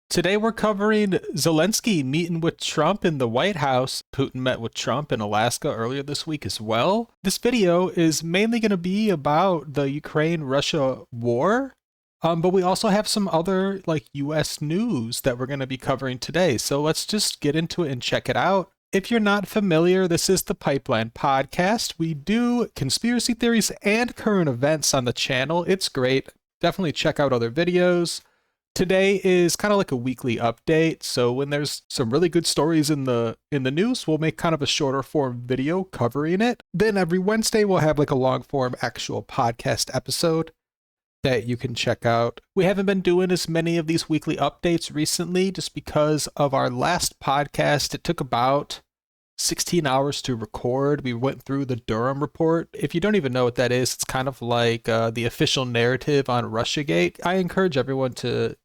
Today we're covering Zelensky meeting with Trump in the White House. Putin met with Trump in Alaska earlier this week as well. This video is mainly going to be about the Ukraine-Russia war, but we also have some other U.S. news that we're going to be covering today. So let's just get into it and check it out. If you're not familiar, this is the Pipeline Podcast. We do conspiracy theories and current events on the channel. It's great. Definitely check out other videos. Today is kind of like a weekly update, so when there's some really good stories in the news, we'll make kind of a shorter form video covering it. Then every Wednesday we'll have like a long form actual podcast episode that you can check out. We haven't been doing as many of these weekly updates recently just because of our last podcast. It took about 16 hours to record. We went through the Durham report. If you don't even know what that is, it's kind of like the official narrative on Russiagate. I encourage everyone to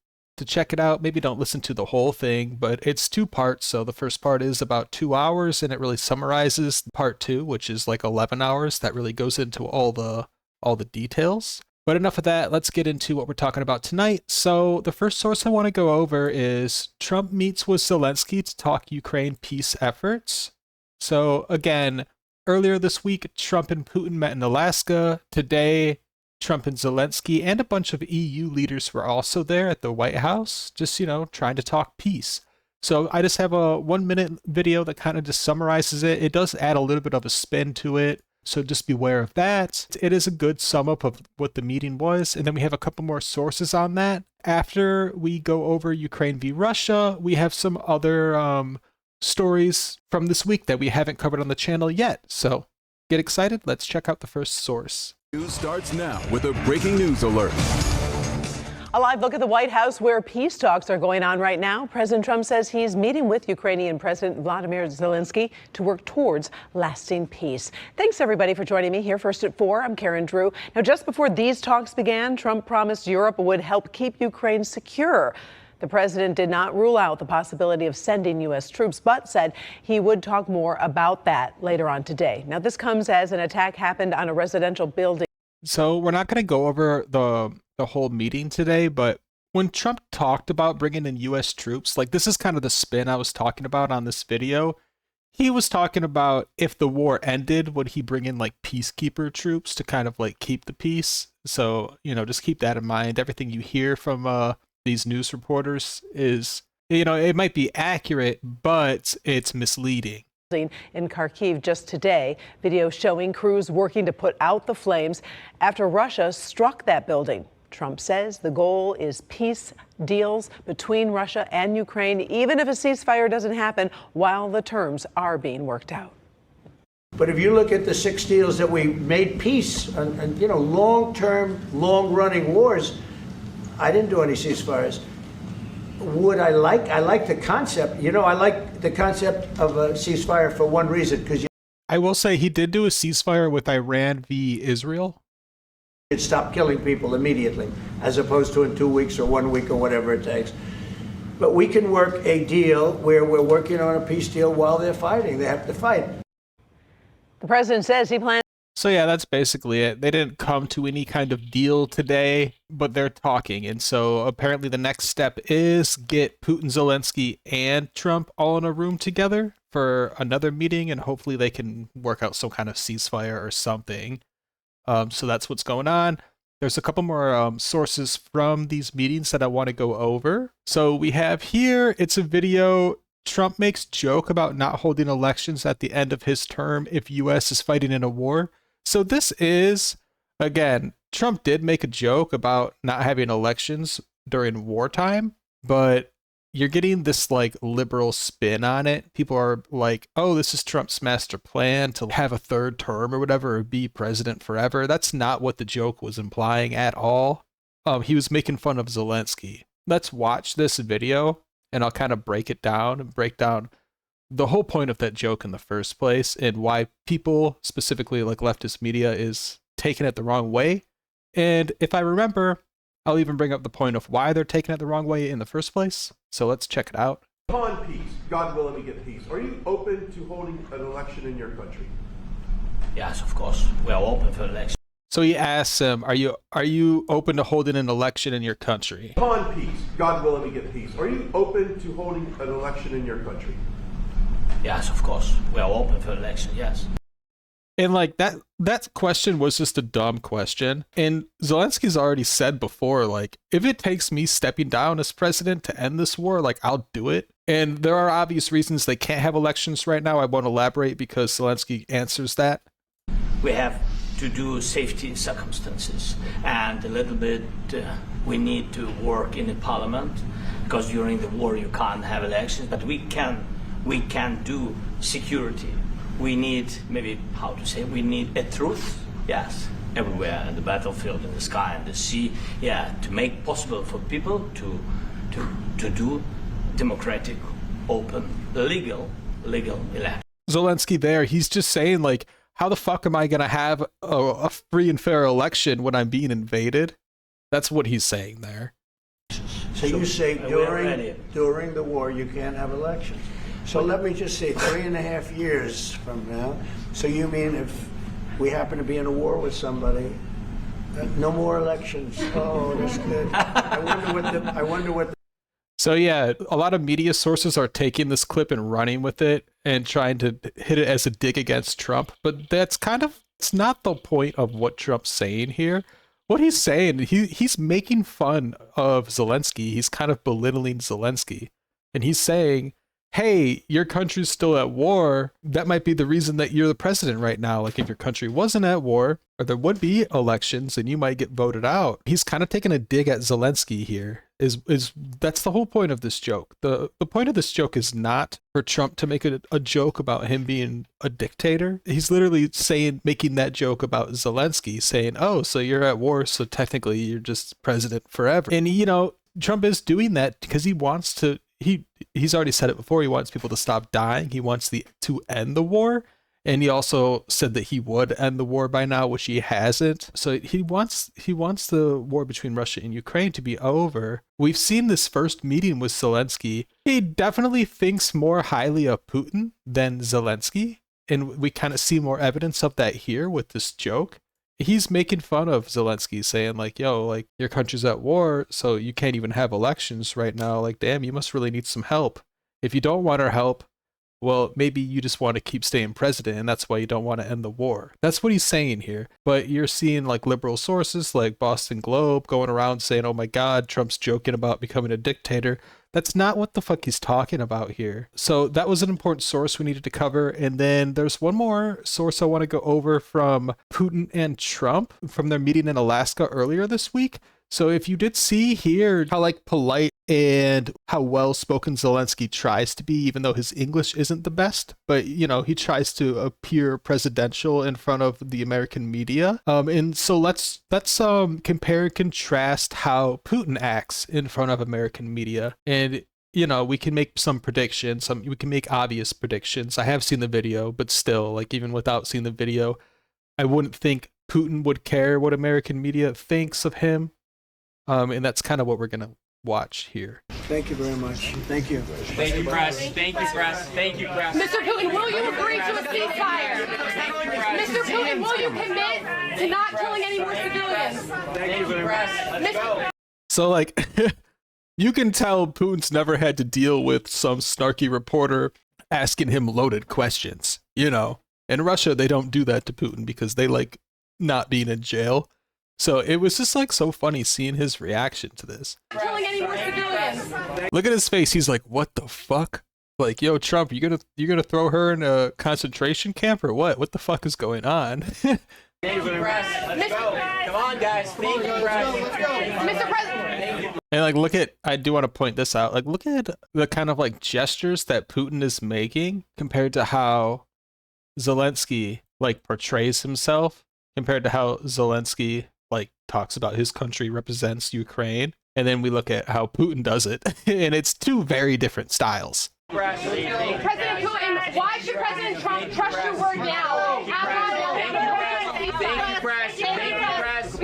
check it out. Maybe don't listen to the whole thing, but it's 2 parts. So the first part is about 2 hours and it really summarizes part 2, which is like 11 hours. That really goes into all the details. But enough of that. Let's get into what we're talking about tonight. So the first source I want to go over is Trump meets with Zelensky to talk Ukraine peace efforts. So again, earlier this week, Trump and Putin met in Alaska. Today, Trump and Zelensky and a bunch of EU leaders were also there at the White House, just, trying to talk peace. So I just have a 1-minute video that kind of just summarizes it. It does add a little bit of a spin to it, so just beware of that. It is a good sum up of what the meeting was, and then we have a couple more sources on that. After we go over Ukraine v. Russia, we have some other stories from this week that we haven't covered on the channel yet. So get excited. Let's check out the first source. News starts now with a breaking news alert. A live look at the White House where peace talks are going on right now. President Trump says he's meeting with Ukrainian President Volodymyr Zelensky to work towards lasting peace. Thanks, everybody, for joining me here first at 4. I'm Karen Drew. Now, just before these talks began, Trump promised Europe would help keep Ukraine secure. The president did not rule out the possibility of sending U.S. troops, but said he would talk more about that later on today. Now, this comes as an attack happened on a residential building. So we're not going to go over the whole meeting today, but when Trump talked about bringing in U.S. troops, this is kind of the spin I was talking about on this video. He was talking about if the war ended, would he bring in peacekeeper troops to kind of keep the peace? So, just keep that in mind. Everything you hear from these news reporters is, it might be accurate, but it's misleading. In Kharkiv just today, video showing crews working to put out the flames after Russia struck that building. Trump says the goal is peace deals between Russia and Ukraine, even if a ceasefire doesn't happen while the terms are being worked out. But if you look at the 6 deals that we made peace and long-term, long-running wars, I didn't do any ceasefires. I like the concept. I like the concept of a ceasefire for one reason, because I will say he did do a ceasefire with Iran v. Israel. You'd stop killing people immediately, as opposed to in 2 weeks or 1 week or whatever it takes. But we can work a deal where we're working on a peace deal while they're fighting. They have to fight. The president says he plans. So yeah, that's basically it. They didn't come to any kind of deal today, but they're talking. And so apparently the next step is get Putin, Zelensky, and Trump all in a room together for another meeting, and hopefully they can work out some kind of ceasefire or something. So that's what's going on. There's a couple more sources from these meetings that I want to go over. So we have here, it's a video. Trump makes joke about not holding elections at the end of his term if U.S. is fighting in a war. So this is, again, Trump did make a joke about not having elections during wartime, but you're getting this liberal spin on it. People are like, oh, this is Trump's master plan to have a 3rd term or whatever, or be president forever. That's not what the joke was implying at all. He was making fun of Zelensky. Let's watch this video and I'll kind of break down the whole point of that joke in the first place and why people, specifically leftist media, is taking it the wrong way. And if I remember, I'll even bring up the point of why they're taking it the wrong way in the first place. So let's check it out. Upon peace, God willing, we get peace. Are you open to holding an election in your country? Yes, of course. We are open for election. So he asks him, are you open to holding an election in your country? Upon peace, God willing, we get peace. Are you open to holding an election in your country? Yes, of course. We are open for election, yes. And like that question was just a dumb question. And Zelensky's already said before, like, if it takes me stepping down as president to end this war, like, I'll do it. And there are obvious reasons they can't have elections right now. I won't elaborate because Zelensky answers that. We have to do safety circumstances, and a little bit we need to work in the parliament, because during the war you can't have elections, but we can do security. We need, maybe, how to say, we need a truth, yes, everywhere, in the battlefield, in the sky, in the sea, yeah, to make possible for people to do democratic, open, legal election. Zelensky there, he's just saying, like, how the fuck am I going to have a free and fair election when I'm being invaded? That's what he's saying there. So you say during the war you can't have elections. So let me just say 3.5 years from now. So you mean if we happen to be in a war with somebody, no more elections? Oh, that's good. I wonder what the So yeah, a lot of media sources are taking this clip and running with it and trying to hit it as a dig against Trump. But that's it's not the point of what Trump's saying here. What he's saying, he's making fun of Zelensky. He's kind of belittling Zelensky. And he's saying, hey, your country's still at war. That might be the reason that you're the president right now. Like, if your country wasn't at war, or there would be elections and you might get voted out. He's kind of taking a dig at Zelensky here. That's the whole point of this joke. The point of this joke is not for Trump to make a joke about him being a dictator. He's literally making that joke about Zelensky, saying, oh, so you're at war, so technically you're just president forever. And, you know, Trump is doing that because he wants to, he's already said it before, he wants people to stop dying. He wants to end the war. And he also said that he would end the war by now, which he hasn't. So he wants the war between Russia and Ukraine to be over. We've seen this first meeting with Zelensky. He definitely thinks more highly of Putin than Zelensky. And we kind of see more evidence of that here with this joke. He's making fun of Zelensky, saying like, yo, like, your country's at war, so you can't even have elections right now. Like, damn, you must really need some help. If you don't want our help, well, maybe you just want to keep staying president, and that's why you don't want to end the war. That's what he's saying here. But you're seeing like liberal sources like Boston Globe going around saying, oh my God, Trump's joking about becoming a dictator. That's not what the fuck he's talking about here. So that was an important source we needed to cover. And then there's one more source I want to go over from Putin and Trump from their meeting in Alaska earlier this week. So if you did see here how like polite and how well-spoken Zelensky tries to be, even though his English isn't the best, but you know, he tries to appear presidential in front of the American media. And so let's compare and contrast how Putin acts in front of American media. And you know, we can make some predictions. We can make obvious predictions. I have seen the video, but still, like, even without seeing the video, I wouldn't think Putin would care what American media thinks of him. And that's kind of what we're going to watch here. Thank you very much. Thank you. Thank you, press. Thank you, press. Thank you, press. Mr. Putin, will you agree to a ceasefire? Mr. Putin, will you commit to not killing any more civilians? Thank you very much. So, like, you can tell Putin's never had to deal with some snarky reporter asking him loaded questions, you know. In Russia, they don't do that to Putin because they like not being in jail. So it was just like so funny seeing his reaction to this. Killing any more civilians. Look at his face. He's like, what the fuck? Like, yo, Trump, you gonna throw her in a concentration camp or what? What the fuck is going on? Thank you very much. Let's go. Come on, guys. Thank you, press. Mr. President. And like, I do want to point this out. Like, look at the kind of like gestures that Putin is making compared to how Zelensky like portrays himself, compared to how Zelensky like talks about his country represents Ukraine. And then we look at how Putin does it. And it's two very different styles. President Putin, why should President Trump trust your word now? Thank you, press. Thank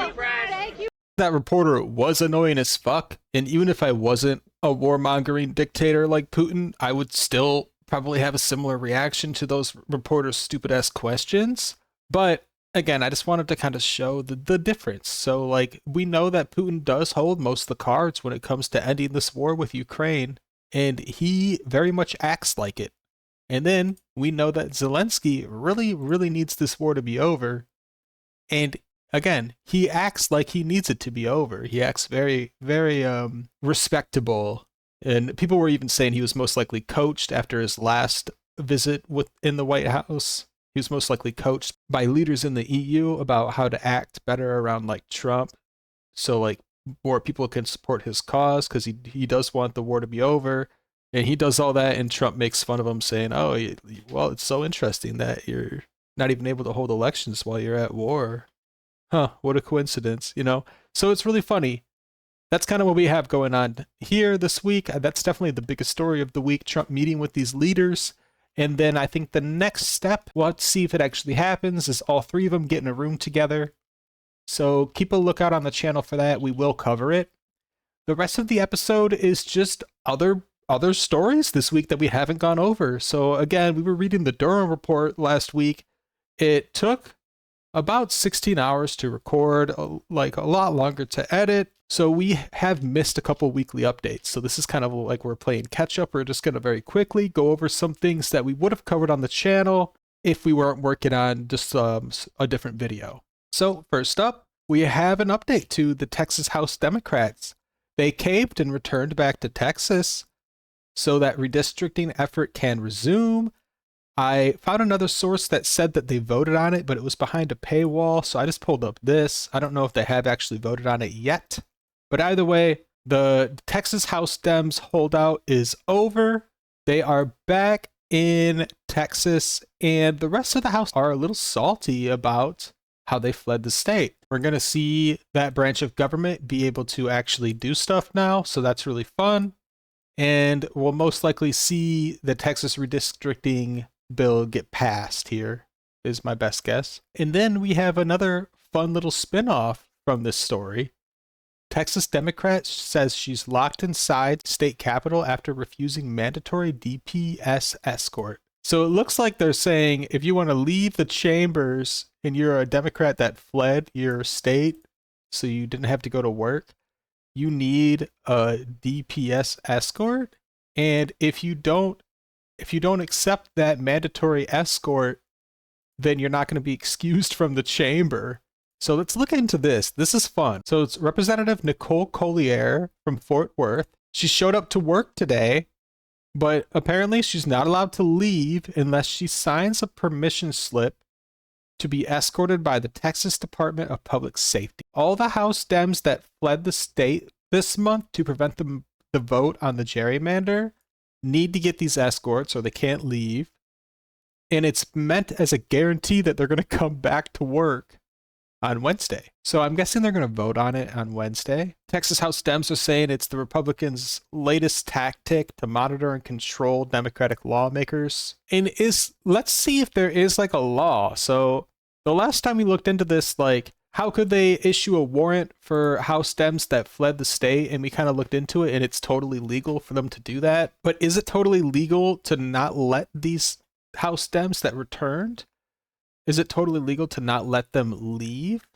you, press. That reporter was annoying as fuck. And even if I wasn't a warmongering dictator like Putin, I would still probably have a similar reaction to those reporters' stupid ass questions. But again, I just wanted to kind of show the difference. So, like, we know that Putin does hold most of the cards when it comes to ending this war with Ukraine, and he very much acts like it. And then we know that Zelensky really, really needs this war to be over. And again, he acts like he needs it to be over. He acts very, very respectable. And people were even saying he was most likely coached after his last visit in the White House. He was most likely coached by leaders in the EU about how to act better around like Trump. So like more people can support his cause because he does want the war to be over. And he does all that, and Trump makes fun of him, saying, oh, well, it's so interesting that you're not even able to hold elections while you're at war. Huh, what a coincidence, you know? So it's really funny. That's kind of what we have going on here this week. That's definitely the biggest story of the week, Trump meeting with these leaders. And then I think the next step, we'll have to see if it actually happens, is all three of them get in a room together. So keep a lookout on the channel for that. We will cover it. The rest of the episode is just other stories this week that we haven't gone over. So again, we were reading the Durham report last week. It took about 16 hours to record, like a lot longer to edit. So we have missed a couple weekly updates. So this is kind of like we're playing catch up. We're just going to very quickly go over some things that we would have covered on the channel if we weren't working on just a different video. So first up, we have an update to the Texas House Democrats. They caved and returned back to Texas so that redistricting effort can resume. I found another source that said that they voted on it, but it was behind a paywall, so I just pulled up this. I don't know if they have actually voted on it yet. But either way, the Texas House Dems holdout is over. They are back in Texas, and the rest of the House are a little salty about how they fled the state. We're going to see that branch of government be able to actually do stuff now, so that's really fun. And we'll most likely see the Texas redistricting bill get passed here, is my best guess. And then we have another fun little spin-off from this story. Texas Democrat says she's locked inside state capitol after refusing mandatory DPS escort. So it looks like they're saying if you want to leave the chambers and you're a Democrat that fled your state so you didn't have to go to work, you need a DPS escort. And if you don't accept that mandatory escort, then you're not going to be excused from the chamber. So let's look into this. This is fun. So it's Representative Nicole Collier from Fort Worth. She showed up to work today, but apparently she's not allowed to leave unless she signs a permission slip to be escorted by the Texas Department of Public Safety. All the House Dems that fled the state this month to prevent the vote on the gerrymander need to get these escorts or they can't leave. And it's meant as a guarantee that they're going to come back to work on Wednesday. So I'm guessing they're going to vote on it on Wednesday. Texas House Dems are saying it's the Republicans' latest tactic to monitor and control Democratic lawmakers. And let's see if there is like a law. So the last time we looked into this, like, how could they issue a warrant for House Dems that fled the state? And we kind of looked into it, and it's totally legal for them to do that. But is it totally legal to not let these House Dems that returned? Is it totally legal to not let them leave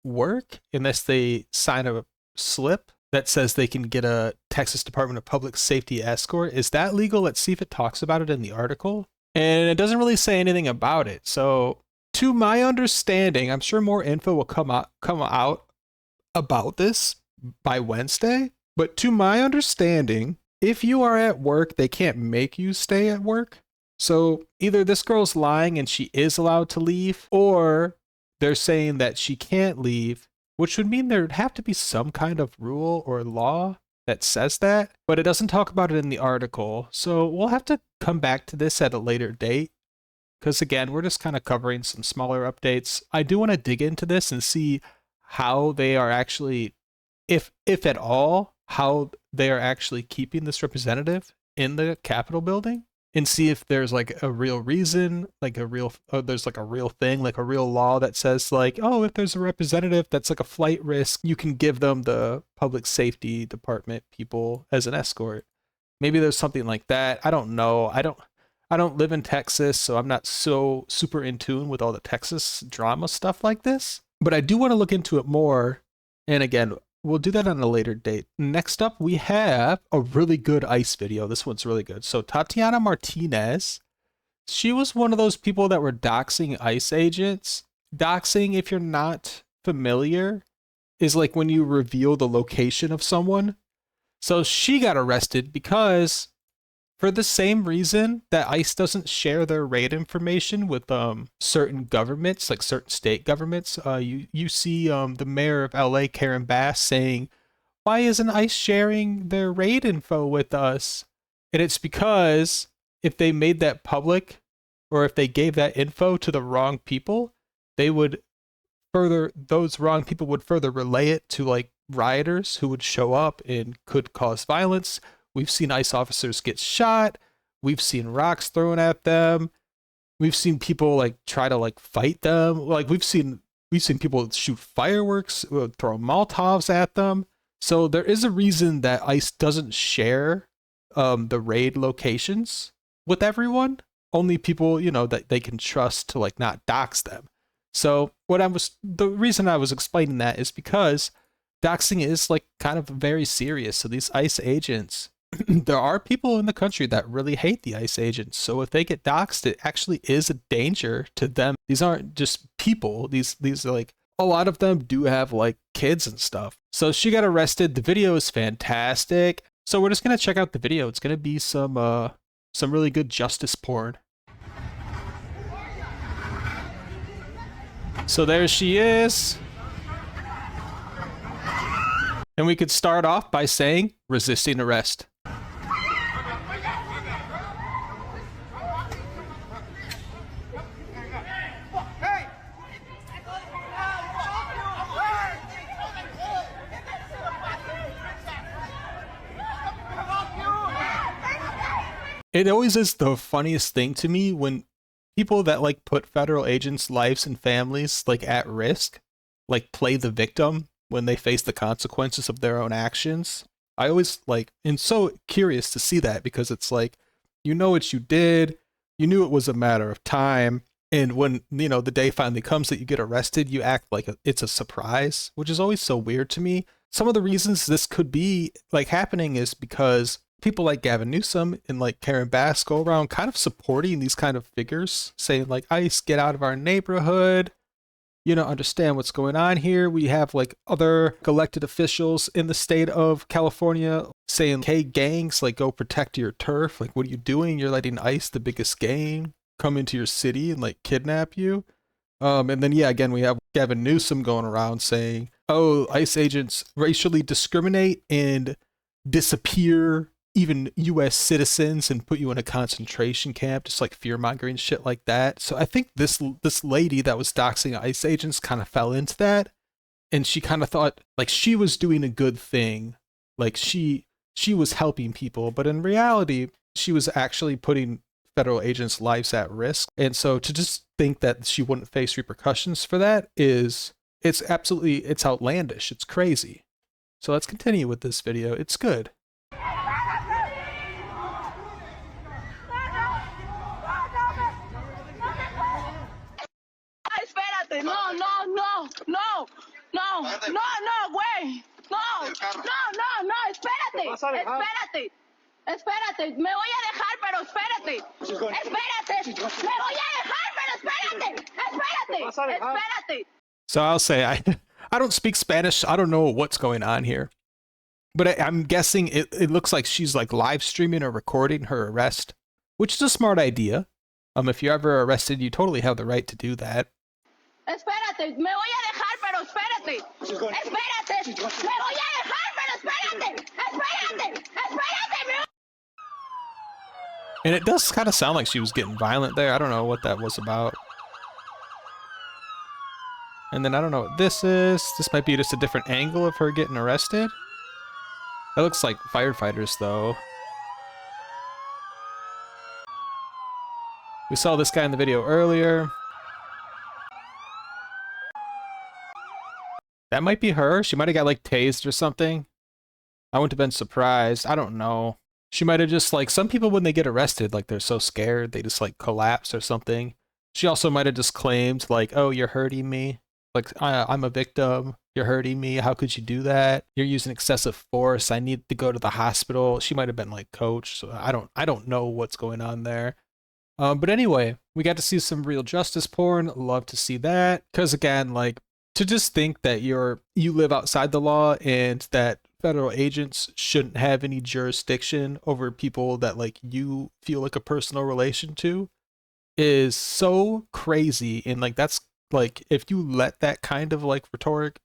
work unless they sign a slip that says they can get a Texas Department of Public Safety escort? Is that legal? Let's see if it talks about it in the article. And it doesn't really say anything about it. So to my understanding, I'm sure more info will come out about this by Wednesday. But to my understanding, if you are at work, they can't make you stay at work. So either this girl's lying and she is allowed to leave, or they're saying that she can't leave, which would mean there'd have to be some kind of rule or law that says that, but it doesn't talk about it in the article. So we'll have to come back to this at a later date, because again, we're just kind of covering some smaller updates. I do want to dig into this and see how they are actually, if at all, how they are actually keeping this representative in the Capitol building, and see if there's like a real reason, like there's like a real thing, like a real law that says like, oh, if there's a representative that's like a flight risk, you can give them the public safety department people as an escort. Maybe there's something like that. I don't know. I I don't live in Texas, so I'm not so super in tune with all the Texas drama stuff like this. But I do want to look into it more. And again, we'll do that on a later date. Next up, we have a really good ICE video. This one's really good. So Tatiana Martinez, she was one of those people that were doxing ICE agents. Doxing, if you're not familiar, is like when you reveal the location of someone. So she got arrested because for the same reason that ICE doesn't share their raid information with certain governments, like certain state governments. You see the mayor of LA, Karen Bass, saying, "Why isn't ICE sharing their raid info with us?" And it's because if they made that public, or if they gave that info to the wrong people, those wrong people would further relay it to like rioters who would show up and could cause violence. We've seen ICE officers get shot. We've seen rocks thrown at them. We've seen people like try to like fight them. Like we've seen people shoot fireworks, throw Molotovs at them. So there is a reason that ICE doesn't share the raid locations with everyone. Only people, that they can trust to like not dox them. So the reason I was explaining that is because doxing is like kind of very serious. So these ICE agents, there are people in the country that really hate the ICE agents. So if they get doxed, it actually is a danger to them. These aren't just people. These are like, a lot of them do have like kids and stuff. So she got arrested. The video is fantastic. So we're just going to check out the video. It's going to be some really good justice porn. So there she is. And we could start off by saying resisting arrest. It always is the funniest thing to me when people that like put federal agents' lives and families like at risk, like play the victim when they face the consequences of their own actions. I always am so curious to see that, because it's like, what you did, you knew it was a matter of time. And when, the day finally comes that you get arrested, you act like it's a surprise, which is always so weird to me. Some of the reasons this could be like happening is because people like Gavin Newsom and like Karen Bass go around kind of supporting these kind of figures, saying like, ICE, get out of our neighborhood. You don't understand what's going on here. We have like other elected officials in the state of California saying, hey, gangs, like go protect your turf. Like, what are you doing? You're letting ICE, the biggest gang, come into your city and like kidnap you. And then, again, we have Gavin Newsom going around saying, oh, ICE agents racially discriminate and disappear even U.S. citizens and put you in a concentration camp, just like fear-mongering shit like that. So I think this lady that was doxing ICE agents kind of fell into that, and she kind of thought like she was doing a good thing, like she was helping people, but in reality, she was actually putting federal agents' lives at risk. And so to just think that she wouldn't face repercussions for that it's outlandish. It's crazy. So let's continue with this video. It's good. Güey. No, espérate. Me voy a dejar, pero espérate. Me voy a dejar, pero espérate. So I'll say I don't speak Spanish. I don't know what's going on here, but I'm guessing it looks like she's like live streaming or recording her arrest, which is a smart idea. If you're ever arrested, you totally have the right to do that. Espérate, me voy a dejar, pero espérate. Me voy a dejar, pero espérate. And it does kind of sound like she was getting violent there. I don't know what that was about. And then I don't know what this is. This might be just a different angle of her getting arrested. That looks like firefighters, though. We saw this guy in the video earlier. That might be her. She might have got like tased or something. I wouldn't have been surprised. I don't know. She might have just like, some people when they get arrested, like they're so scared, they just like collapse or something. She also might have just claimed like, oh, you're hurting me. Like, I'm a victim. You're hurting me. How could you do that? You're using excessive force. I need to go to the hospital. She might have been like coached. So I don't know what's going on there. But anyway, we got to see some real justice porn. Love to see that. Because again, like, to just think that you live outside the law and that federal agents shouldn't have any jurisdiction over people that like you feel like a personal relation to is so crazy. And like, that's like, if you let that kind of like rhetoric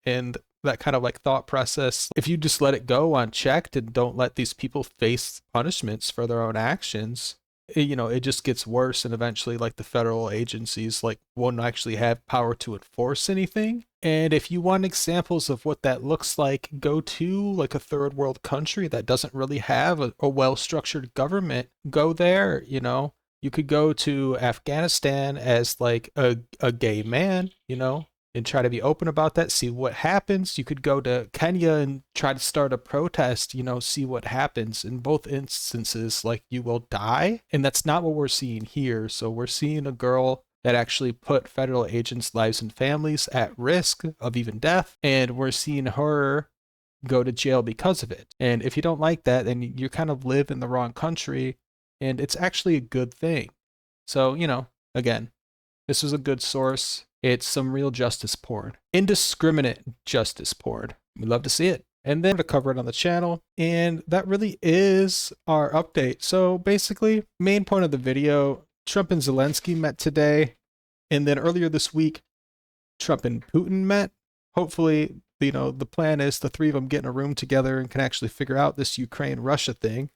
and that kind of like thought process, if you just let it go unchecked and don't let these people face punishments for their own actions, it just gets worse. And eventually like the federal agencies like won't actually have power to enforce anything. And if you want examples of what that looks like, go to like a third world country that doesn't really have a well-structured government. Go there. You could go to Afghanistan as like a gay man, and try to be open about that, see what happens. You could go to Kenya and try to start a protest, see what happens. In both instances, like, you will die. And that's not what we're seeing here. So we're seeing a girl that actually put federal agents' lives and families at risk of even death. And we're seeing her go to jail because of it. And if you don't like that, then you kind of live in the wrong country. And it's actually a good thing. So, again, this was a good source. It's some real justice porn. Indiscriminate justice porn. We love to see it. And then to cover it on the channel. And that really is our update. So basically, main point of the video, Trump and Zelensky met today. And then earlier this week, Trump and Putin met. Hopefully, the plan is the three of them get in a room together and can actually figure out this Ukraine-Russia thing,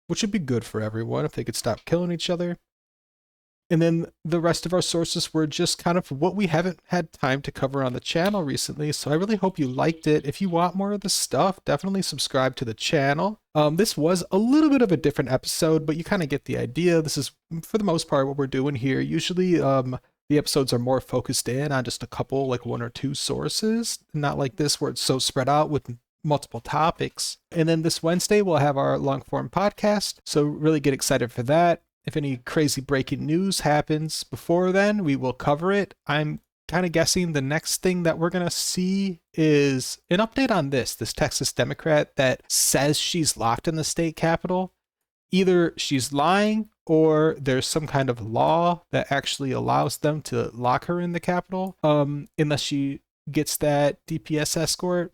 which would be good for everyone if they could stop killing each other. And then the rest of our sources were just kind of what we haven't had time to cover on the channel recently. So I really hope you liked it. If you want more of this stuff, definitely subscribe to the channel. This was a little bit of a different episode, but you kind of get the idea. This is, for the most part, what we're doing here. Usually the episodes are more focused in on just a couple, like one or two sources, not like this where it's so spread out with multiple topics. And then this Wednesday, we'll have our long form podcast. So really get excited for that. If any crazy breaking news happens before then, we will cover it. I'm kind of guessing the next thing that we're going to see is an update on this Texas Democrat that says she's locked in the state capitol. Either she's lying or there's some kind of law that actually allows them to lock her in the capitol, unless she gets that DPS escort.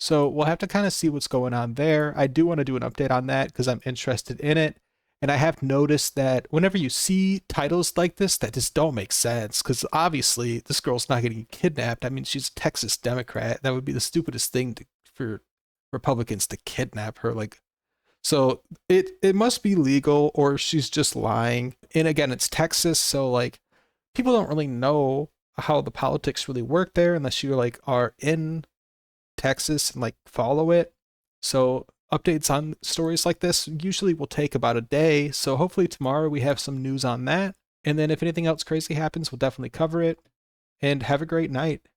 So we'll have to kind of see what's going on there. I do want to do an update on that because I'm interested in it. And I have noticed that whenever you see titles like this that just don't make sense, because obviously this girl's not getting kidnapped. I mean, she's a Texas Democrat. That would be the stupidest thing for Republicans to kidnap her. Like, so it must be legal or she's just lying. And again, it's Texas. So like, people don't really know how the politics really work there unless you like are in Texas and like follow it. So updates on stories like this usually will take about a day. So hopefully tomorrow we have some news on that. And then if anything else crazy happens, we'll definitely cover it. And have a great night.